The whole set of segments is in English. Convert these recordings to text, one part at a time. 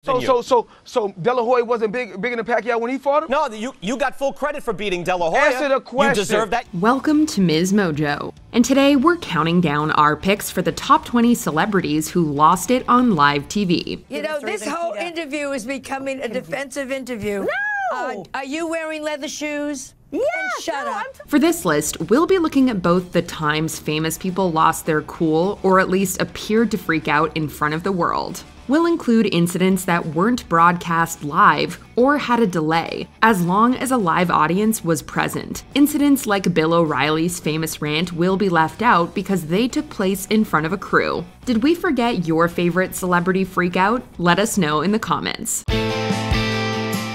So De La Hoya wasn't bigger than Pacquiao when he fought him? No, you got full credit for beating De La Hoya. Answer the question. You deserve that. Welcome to Ms. Mojo. And today we're counting down our picks for the top 20 celebrities who lost it on live TV. You know, this whole interview is becoming a defensive interview. No! Are you wearing leather shoes? Yeah, Shut up. For this list, we'll be looking at both the times famous people lost their cool or at least appeared to freak out in front of the world. We'll include incidents that weren't broadcast live or had a delay, as long as a live audience was present. Incidents like Bill O'Reilly's famous rant will be left out because they took place in front of a crew. Did we forget your favorite celebrity freakout? Let us know in the comments.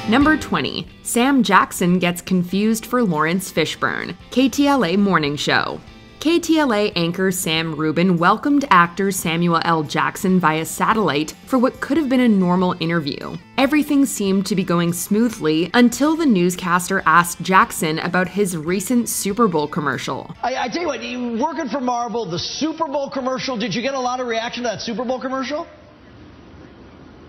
Number 20. Sam Jackson gets confused for Lawrence Fishburne. KTLA Morning Show. KTLA anchor Sam Rubin welcomed actor Samuel L. Jackson via satellite for what could have been a normal interview. Everything seemed to be going smoothly until the newscaster asked Jackson about his recent Super Bowl commercial. I tell you what, you working for Marvel, the Super Bowl commercial, did you get a lot of reaction to that Super Bowl commercial?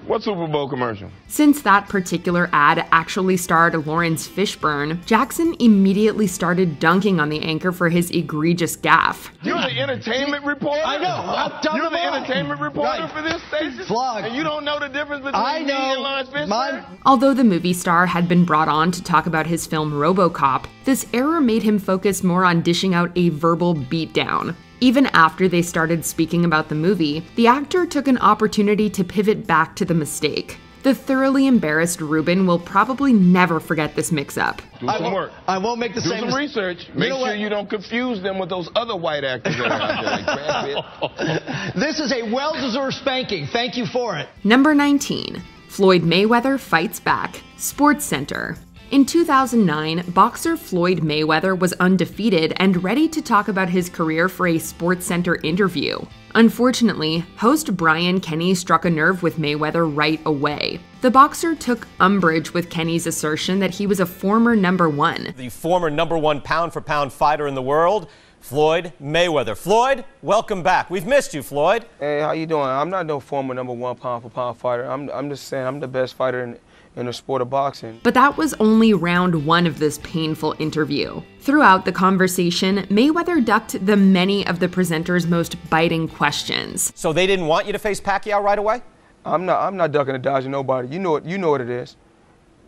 What Super Bowl commercial? Since that particular ad actually starred Lawrence Fishburne, Jackson immediately started dunking on the anchor for his egregious gaffe. You're the entertainment reporter? I know. I've done You're the them all. entertainment reporter Right. for this station? Vlog. And you don't know the difference between me and Lawrence Fishburne? Although the movie star had been brought on to talk about his film RoboCop, this error made him focus more on dishing out a verbal beatdown. Even after they started speaking about the movie, the actor took an opportunity to pivot back to the mistake. The thoroughly embarrassed Rubin will probably never forget this mix-up. Do some work. I won't make the Do same some research. Make sure you don't confuse them with those other white actors that are out there, like Brad Pitt. This is a well-deserved spanking. Thank you for it. Number 19. Floyd Mayweather Fights Back. Sports Center. In 2009, boxer Floyd Mayweather was undefeated and ready to talk about his career for a SportsCenter interview. Unfortunately, host Brian Kenny struck a nerve with Mayweather right away. The boxer took umbrage with Kenny's assertion that he was a former number one. The former number one pound-for-pound fighter in the world, Floyd Mayweather. Floyd, welcome back. We've missed you, Floyd. Hey, how you doing? I'm not no former number one pound-for-pound fighter. I'm just saying I'm the best fighter in the sport of boxing. But that was only round one of this painful interview. Throughout the conversation, Mayweather ducked the many of the presenter's most biting questions. So they didn't want you to face Pacquiao right away? I'm not ducking and dodging nobody. You know what it is.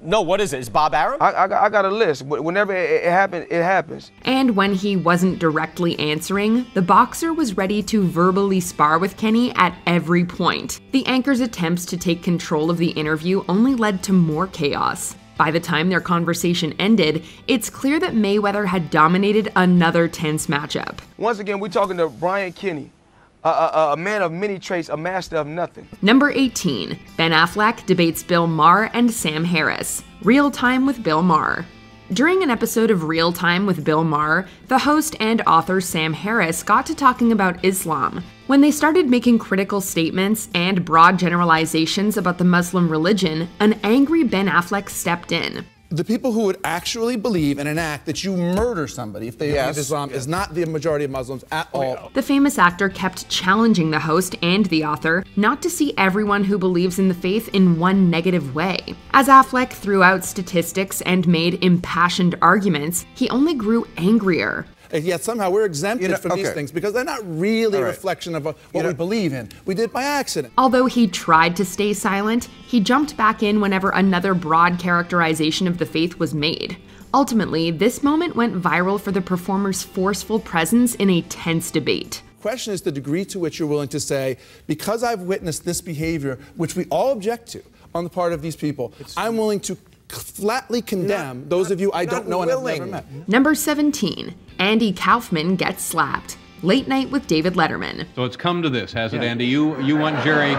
No, what is it? Is Bob Arum? I got a list. Whenever it happens, it happens. And when he wasn't directly answering, the boxer was ready to verbally spar with Kenny at every point. The anchor's attempts to take control of the interview only led to more chaos. By the time their conversation ended, it's clear that Mayweather had dominated another tense matchup. Once again, we're talking to Brian Kenny, a man of many traits, a master of nothing. Number 18. Ben Affleck debates Bill Maher and Sam Harris. Real Time with Bill Maher. During an episode of Real Time with Bill Maher, the host and author Sam Harris got to talking about Islam. When they started making critical statements and broad generalizations about the Muslim religion, an angry Ben Affleck stepped in. The people who would actually believe and enact that you murder somebody if they believe Islam is not the majority of Muslims at all. The famous actor kept challenging the host and the author not to see everyone who believes in the faith in one negative way. As Affleck threw out statistics and made impassioned arguments, he only grew angrier. And yet somehow we're exempted from these things because they're not really a reflection of what we believe in. We did by accident. Although he tried to stay silent, he jumped back in whenever another broad characterization of the faith was made. Ultimately, this moment went viral for the performer's forceful presence in a tense debate. The question is the degree to which you're willing to say, because I've witnessed this behavior, which we all object to on the part of these people, I'm willing to flatly condemn those of you I don't know and have never met. Number 17. Andy Kaufman gets slapped. Late Night with David Letterman. So it's come to this, has it, Andy? You want Jerry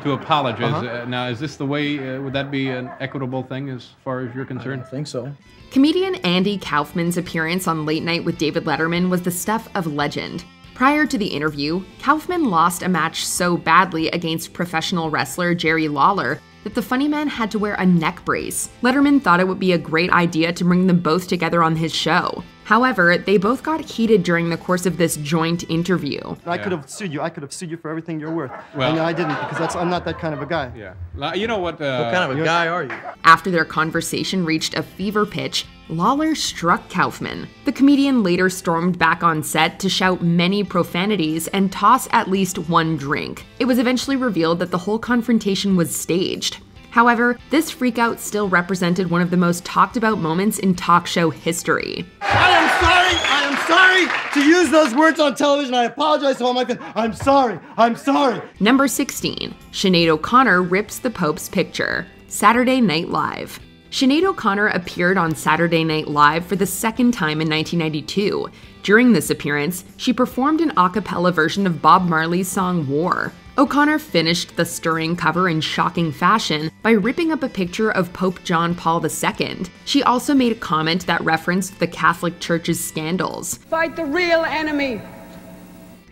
to apologize. Now, is this the way, would that be an equitable thing as far as you're concerned? I think so. Comedian Andy Kaufman's appearance on Late Night with David Letterman was the stuff of legend. Prior to the interview, Kaufman lost a match so badly against professional wrestler Jerry Lawler that the funny man had to wear a neck brace. Letterman thought it would be a great idea to bring them both together on his show. However, they both got heated during the course of this joint interview. I could have sued you. I could have sued you for everything you're worth. Well, and I didn't because I'm not that kind of a guy. Yeah. You know what? What kind of a guy are you? After their conversation reached a fever pitch, Lawler struck Kaufman. The comedian later stormed back on set to shout many profanities and toss at least one drink. It was eventually revealed that the whole confrontation was staged. However, this freakout still represented one of the most talked about moments in talk show history. I am sorry to use those words on television. I apologize to all my fans. I'm sorry. Number 16, Sinead O'Connor rips the Pope's picture. Saturday Night Live. Sinead O'Connor appeared on Saturday Night Live for the second time in 1992. During this appearance, she performed an a cappella version of Bob Marley's song War. O'Connor finished the stirring cover in shocking fashion by ripping up a picture of Pope John Paul II. She also made a comment that referenced the Catholic Church's scandals. Fight the real enemy.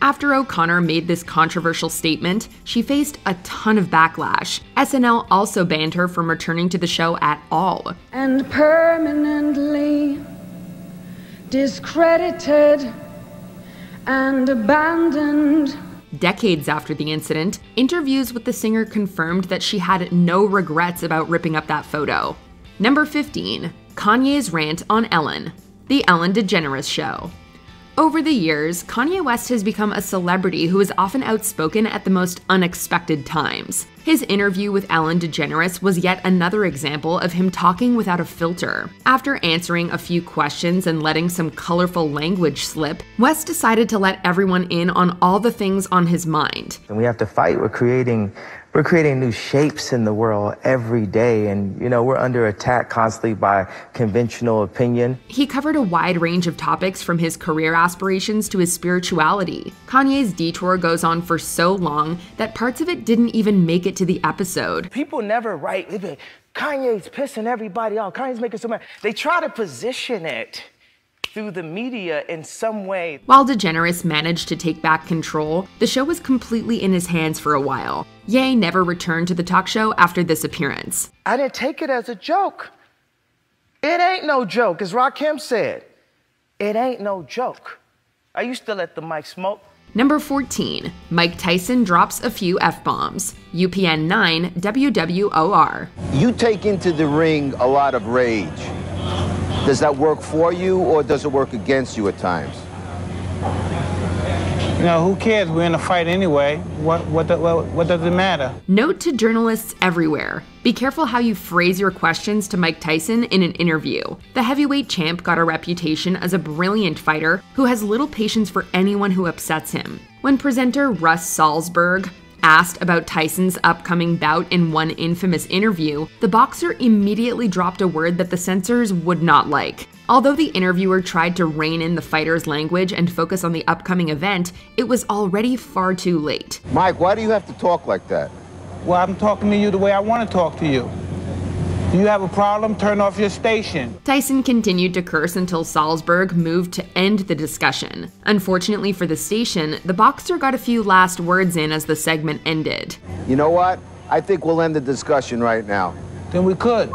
After O'Connor made this controversial statement, she faced a ton of backlash. SNL also banned her from returning to the show at all. And permanently discredited and abandoned. Decades after the incident, interviews with the singer confirmed that she had no regrets about ripping up that photo. Number 15, Kanye's rant on Ellen. The Ellen DeGeneres Show. Over the years, Kanye West has become a celebrity who is often outspoken at the most unexpected times. His interview with Ellen DeGeneres was yet another example of him talking without a filter. After answering a few questions and letting some colorful language slip, West decided to let everyone in on all the things on his mind. And we have to fight. We're creating new shapes in the world every day, and we're under attack constantly by conventional opinion. He covered a wide range of topics from his career aspirations to his spirituality. Kanye's detour goes on for so long that parts of it didn't even make it to the episode. People never write, Kanye's pissing everybody off, Kanye's making so mad. They try to position it through the media in some way. While DeGeneres managed to take back control, the show was completely in his hands for a while. Ye never returned to the talk show after this appearance. I didn't take it as a joke. It ain't no joke, as Rakim said. It ain't no joke. Are you still at the mic smoke? Number 14, Mike Tyson drops a few F-bombs. UPN 9 WWOR. You take into the ring a lot of rage. Does that work for you, or does it work against you at times? Who cares? We're in a fight anyway. What does it matter? Note to journalists everywhere. Be careful how you phrase your questions to Mike Tyson in an interview. The heavyweight champ got a reputation as a brilliant fighter who has little patience for anyone who upsets him. When presenter Russ Salzberg asked about Tyson's upcoming bout in one infamous interview, the boxer immediately dropped a word that the censors would not like. Although the interviewer tried to rein in the fighter's language and focus on the upcoming event, it was already far too late. Mike, why do you have to talk like that? Well, I'm talking to you the way I want to talk to you. Do you have a problem? Turn off your station. Tyson continued to curse until Salzberg moved to end the discussion. Unfortunately for the station, the boxer got a few last words in as the segment ended. You know what? I think we'll end the discussion right now. Then we could.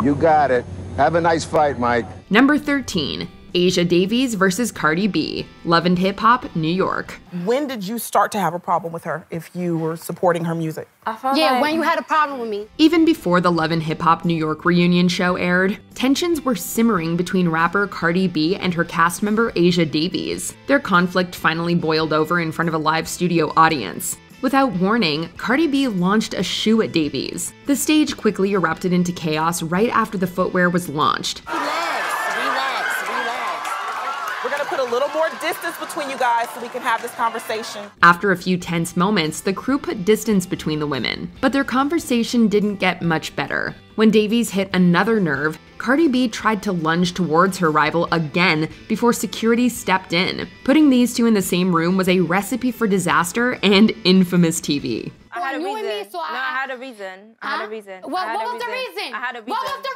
You got it. Have a nice fight, Mike. Number 13, Asia Davies versus Cardi B. Love and Hip Hop, New York. When did you start to have a problem with her if you were supporting her music? When you had a problem with me. Even before the Love and Hip Hop New York reunion show aired, tensions were simmering between rapper Cardi B and her cast member Asia Davies. Their conflict finally boiled over in front of a live studio audience. Without warning, Cardi B launched a shoe at Davies. The stage quickly erupted into chaos right after the footwear was launched. We're gonna put a little more distance between you guys so we can have this conversation. After a few tense moments, the crew put distance between the women, but their conversation didn't get much better. When Davies hit another nerve, Cardi B tried to lunge towards her rival again before security stepped in. Putting these two in the same room was a recipe for disaster and infamous TV. I had a reason. I had a reason. I had a reason. What was the reason? I had a reason. What was the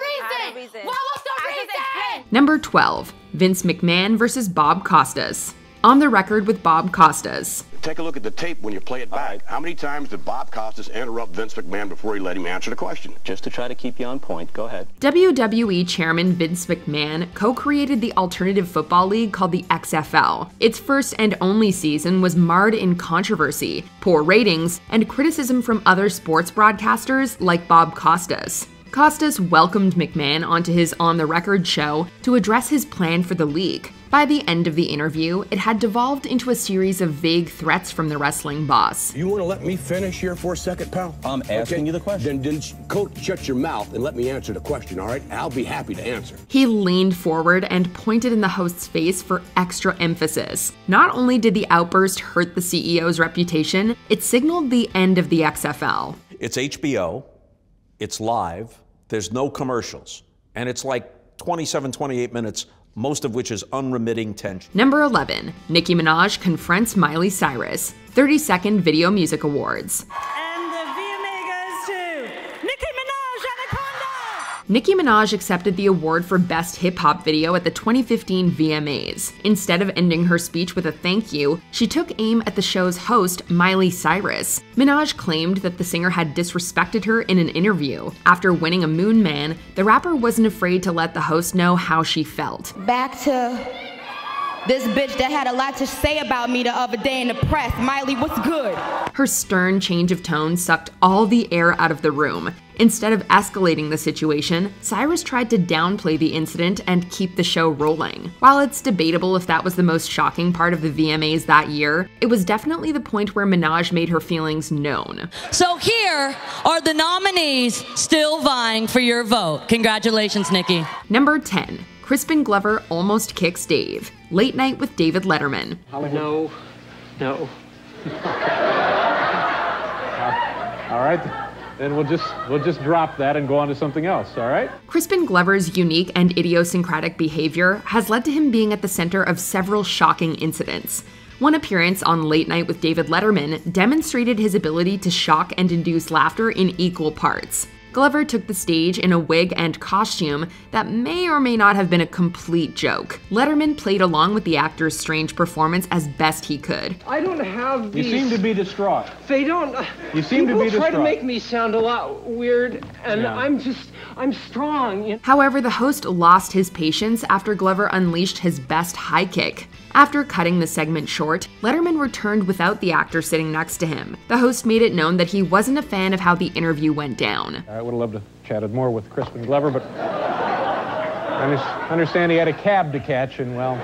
reason? What was the reason? Number 12, Vince McMahon versus Bob Costas. On the record with Bob Costas. take a look at the tape when you play it back. How many times did Bob Costas interrupt Vince McMahon before he let him answer the question? Just to try to keep you on point. Go ahead. WWE Chairman Vince McMahon co-created the alternative football league called the XFL. Its first and only season was marred in controversy, poor ratings, and criticism from other sports broadcasters like Bob Costas. Costas welcomed McMahon onto his on-the-record show to address his plan for the league. By the end of the interview, it had devolved into a series of vague threats from the wrestling boss. You want to let me finish here for a second, pal? I'm asking you the question. Then coach, shut your mouth and let me answer the question, all right? I'll be happy to answer. He leaned forward and pointed in the host's face for extra emphasis. Not only did the outburst hurt the CEO's reputation, it signaled the end of the XFL. It's HBO, it's live, there's no commercials, and it's like 27, 28 minutes, most of which is unremitting tension. Number 11, Nicki Minaj confronts Miley Cyrus, 32nd Video Music Awards. And the VMA goes to Nicki Minaj Anaconda! Nicki Minaj accepted the award for Best Hip Hop Video at the 2015 VMAs. Instead of ending her speech with a thank you, she took aim at the show's host, Miley Cyrus. Minaj claimed that the singer had disrespected her in an interview. After winning a Moon Man, the rapper wasn't afraid to let the host know how she felt. Back to this bitch that had a lot to say about me the other day in the press. Miley, what's good? Her stern change of tone sucked all the air out of the room. Instead of escalating the situation, Cyrus tried to downplay the incident and keep the show rolling. While it's debatable if that was the most shocking part of the VMAs that year, it was definitely the point where Minaj made her feelings known. So here are the nominees still vying for your vote. Congratulations, Nicki. Number 10. Crispin Glover almost kicks Dave. Late Night with David Letterman. No. All right. Then we'll just drop that and go on to something else, all right? Crispin Glover's unique and idiosyncratic behavior has led to him being at the center of several shocking incidents. One appearance on Late Night with David Letterman demonstrated his ability to shock and induce laughter in equal parts. Glover took the stage in a wig and costume that may or may not have been a complete joke. Letterman played along with the actor's strange performance as best he could. I don't have these... You seem to be distraught. They don't... You seem to be distraught. People try to make me sound a lot weird, and Yeah. I'm strong. However, the host lost his patience after Glover unleashed his best high kick. After cutting the segment short, Letterman returned without the actor sitting next to him. The host made it known that he wasn't a fan of how the interview went down. I would have loved to have chatted more with Crispin Glover, but I understand he had a cab to catch, and well...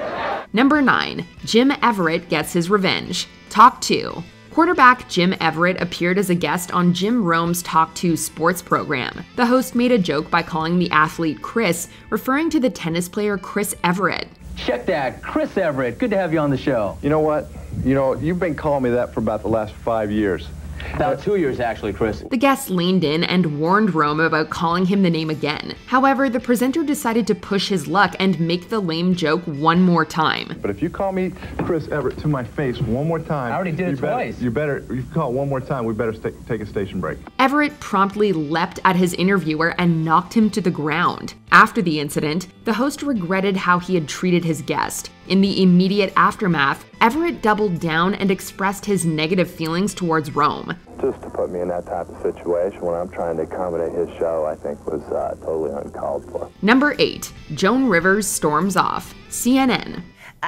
Number 9. Jim Everett gets his revenge. Talk 2. Quarterback Jim Everett appeared as a guest on Jim Rome's Talk 2 sports program. The host made a joke by calling the athlete Chris, referring to the tennis player Chris Everett. Check that, Chris Everett. Good to have you on the show. You know what? You've been calling me that for about the last 5 years. About 2 years, actually, Chris. The guest leaned in and warned Rome about calling him the name again. However, the presenter decided to push his luck and make the lame joke one more time. But if you call me Chris Everett to my face one more time... I already did it twice. If you call it one more time, we better take a station break. Everett promptly leapt at his interviewer and knocked him to the ground. After the incident, the host regretted how he had treated his guest. In the immediate aftermath, Everett doubled down and expressed his negative feelings towards Rome. Just to put me in that type of situation when I'm trying to accommodate his show, I think was totally uncalled for. Number 8. Joan Rivers storms off. CNN.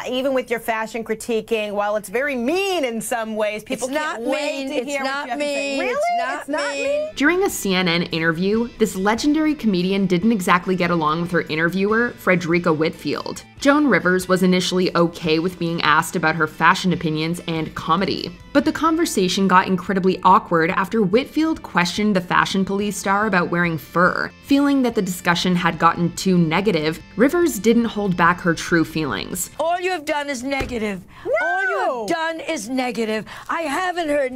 Even with your fashion critiquing, while it's very mean in some ways, people can't wait to hear what you have to say. Really? It's not mean? During a CNN interview, this legendary comedian didn't exactly get along with her interviewer, Frederica Whitfield. Joan Rivers was initially okay with being asked about her fashion opinions and comedy. But the conversation got incredibly awkward after Whitfield questioned the fashion police star about wearing fur. Feeling that the discussion had gotten too negative, Rivers didn't hold back her true feelings. All you have done is negative. No. All you have done is negative. I haven't heard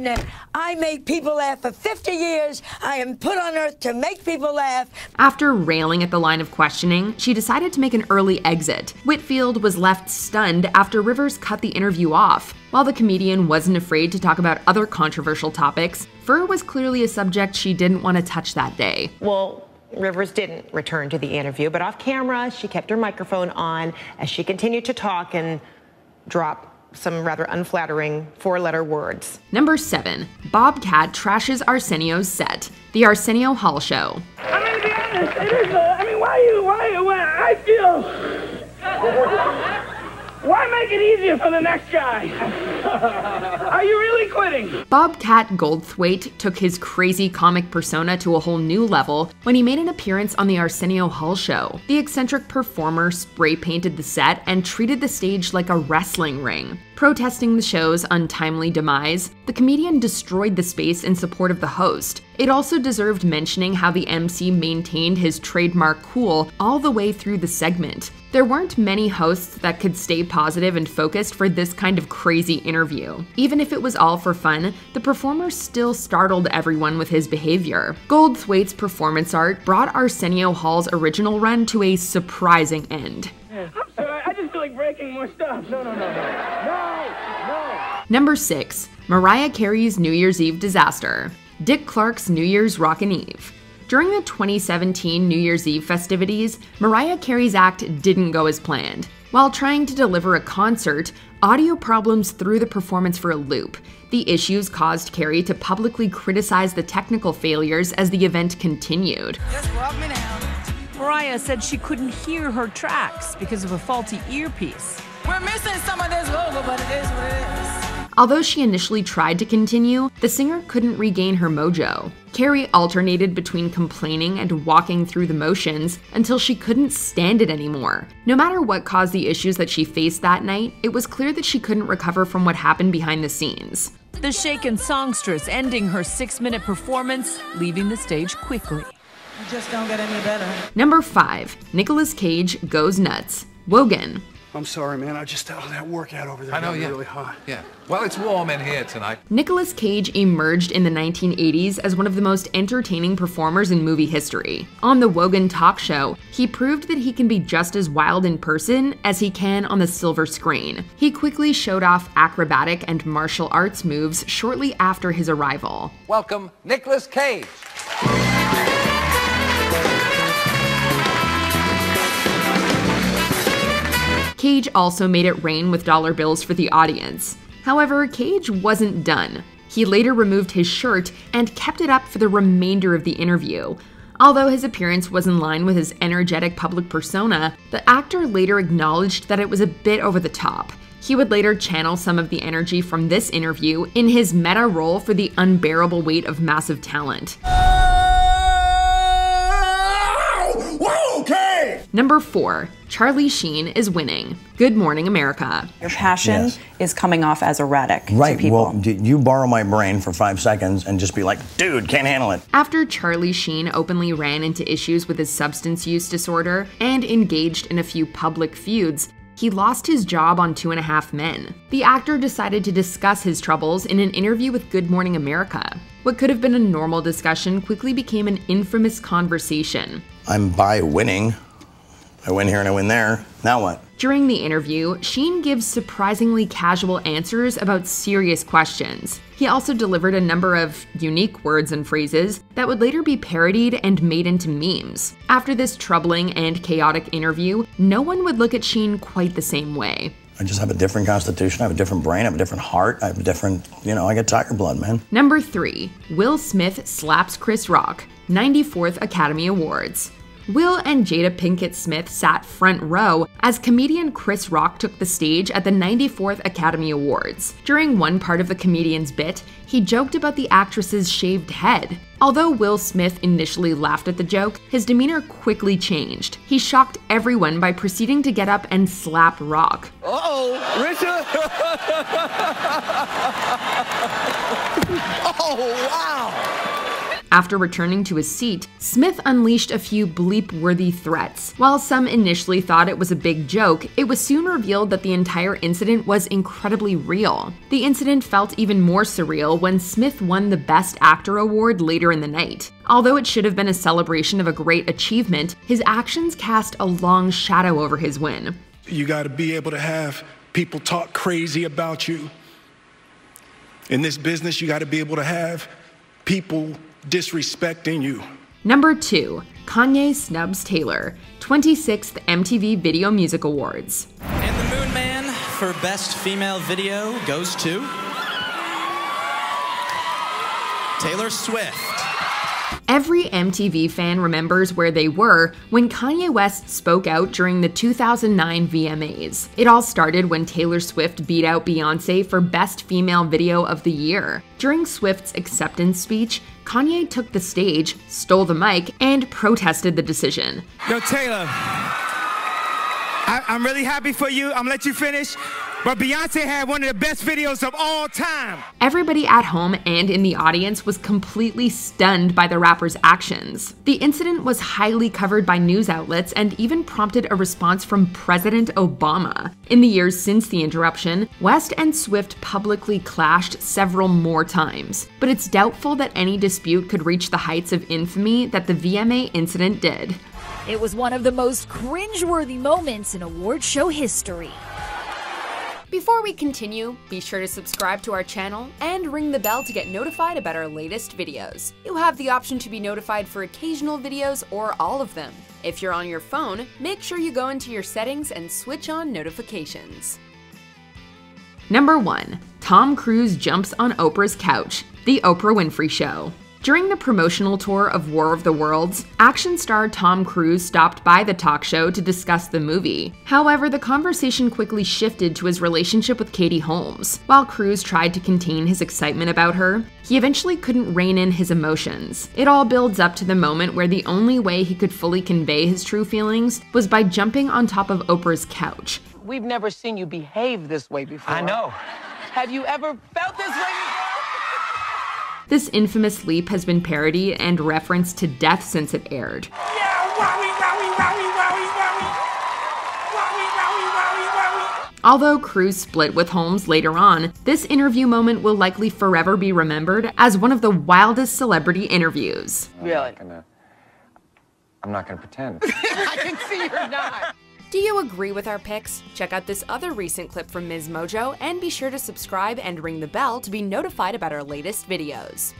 I made people laugh for 50 years. I am put on earth to make people laugh. After railing at the line of questioning, she decided to make an early exit. Whitfield was left stunned after Rivers cut the interview off. While the comedian wasn't afraid to talk about other controversial topics, fur was clearly a subject she didn't want to touch that day. Well, Rivers didn't return to the interview, but off camera, she kept her microphone on as she continued to talk and drop some rather unflattering four-letter words. Number 7. Bobcat trashes Arsenio's set. The Arsenio Hall Show. I'm gonna be honest, it is, I feel... Why make it easier for the next guy? Are you really quitting? Bobcat Goldthwaits took his crazy comic persona to a whole new level when he made an appearance on the Arsenio Hall Show. The eccentric performer spray-painted the set and treated the stage like a wrestling ring. Protesting the show's untimely demise, the comedian destroyed the space in support of the host. It also deserved mentioning how the MC maintained his trademark cool all the way through the segment. There weren't many hosts that could stay positive and focused for this kind of crazy interview. Even if it was all for fun, the performer still startled everyone with his behavior. Goldthwaits' performance art brought Arsenio Hall's original run to a surprising end. I'm sorry, I just feel like breaking more stuff. No. Number 6. Mariah Carey's New Year's Eve disaster. Dick Clark's New Year's Rockin' Eve. During the 2017 New Year's Eve festivities, Mariah Carey's act didn't go as planned. While trying to deliver a concert, audio problems threw the performance for a loop. The issues caused Carey to publicly criticize the technical failures as the event continued. Just walk me down. Mariah said she couldn't hear her tracks because of a faulty earpiece. We're missing some of this logo, but it is what it is. Although she initially tried to continue, the singer couldn't regain her mojo. Carey alternated between complaining and walking through the motions until she couldn't stand it anymore. No matter what caused the issues that she faced that night, it was clear that she couldn't recover from what happened behind the scenes. The shaken songstress ending her 6-minute performance, leaving the stage quickly. You just don't get any better. Number 5. Nicolas Cage Goes Nuts. Wogan. I'm sorry, man. I just had that workout over there. I know, really hot. Yeah. Well, it's warm in here tonight. Nicolas Cage emerged in the 1980s as one of the most entertaining performers in movie history. On the Wogan talk show, he proved that he can be just as wild in person as he can on the silver screen. He quickly showed off acrobatic and martial arts moves shortly after his arrival. Welcome, Nicolas Cage. Cage also made it rain with dollar bills for the audience. However, Cage wasn't done. He later removed his shirt and kept it up for the remainder of the interview. Although his appearance was in line with his energetic public persona, the actor later acknowledged that it was a bit over the top. He would later channel some of the energy from this interview in his meta role for the unbearable weight of massive talent. Okay. Number 4. Charlie Sheen is winning. Good Morning America. Your passion is coming off as erratic right. to people. Well, you borrow my brain for 5 seconds and just be like, dude, can't handle it. After Charlie Sheen openly ran into issues with his substance use disorder and engaged in a few public feuds, he lost his job on 2.5 Men. The actor decided to discuss his troubles in an interview with Good Morning America. What could have been a normal discussion quickly became an infamous conversation. I'm by winning. I win here and I win there. Now what? During the interview, Sheen gives surprisingly casual answers about serious questions. He also delivered a number of unique words and phrases that would later be parodied and made into memes. After this troubling and chaotic interview, no one would look at Sheen quite the same way. I just have a different constitution, I have a different brain, I have a different heart, I have a different, I get tiger blood, man. Number 3. Will Smith slaps Chris Rock. 94th Academy Awards. Will and Jada Pinkett Smith sat front row as comedian Chris Rock took the stage at the 94th Academy Awards. During one part of the comedian's bit, he joked about the actress's shaved head. Although Will Smith initially laughed at the joke, his demeanor quickly changed. He shocked everyone by proceeding to get up and slap Rock. Uh-oh, Richard! Oh, wow! After returning to his seat, Smith unleashed a few bleep-worthy threats. While some initially thought it was a big joke, it was soon revealed that the entire incident was incredibly real. The incident felt even more surreal when Smith won the Best Actor award later in the night. Although it should have been a celebration of a great achievement, his actions cast a long shadow over his win. You gotta be able to have people talk crazy about you. In this business, you gotta be able to have people disrespecting you. Number 2. Kanye snubs Taylor. 26th MTV Video Music Awards. And the Moon Man for Best Female Video goes to Taylor Swift. Every MTV fan remembers where they were when Kanye West spoke out during the 2009 VMAs. It all started when Taylor Swift beat out Beyoncé for Best Female Video of the Year. During Swift's acceptance speech, Kanye took the stage, stole the mic, and protested the decision. Yo, Taylor, I'm really happy for you. I'm gonna let you finish. But Beyonce had one of the best videos of all time. Everybody at home and in the audience was completely stunned by the rapper's actions. The incident was highly covered by news outlets and even prompted a response from President Obama. In the years since the interruption, West and Swift publicly clashed several more times, but it's doubtful that any dispute could reach the heights of infamy that the VMA incident did. It was one of the most cringeworthy moments in award show history. Before we continue, be sure to subscribe to our channel and ring the bell to get notified about our latest videos. You have the option to be notified for occasional videos or all of them. If you're on your phone, make sure you go into your settings and switch on notifications. Number 1. Tom Cruise jumps on Oprah's couch. The Oprah Winfrey Show. During the promotional tour of War of the Worlds, action star Tom Cruise stopped by the talk show to discuss the movie. However, the conversation quickly shifted to his relationship with Katie Holmes. While Cruise tried to contain his excitement about her, he eventually couldn't rein in his emotions. It all builds up to the moment where the only way he could fully convey his true feelings was by jumping on top of Oprah's couch. We've never seen you behave this way before. I know. Have you ever felt this way before? This infamous leap has been parodied and referenced to death since it aired. Although Cruz split with Holmes later on, this interview moment will likely forever be remembered as one of the wildest celebrity interviews. Really? I'm not gonna pretend. I can see you're not. Do you agree with our picks? Check out this other recent clip from Ms. Mojo and be sure to subscribe and ring the bell to be notified about our latest videos.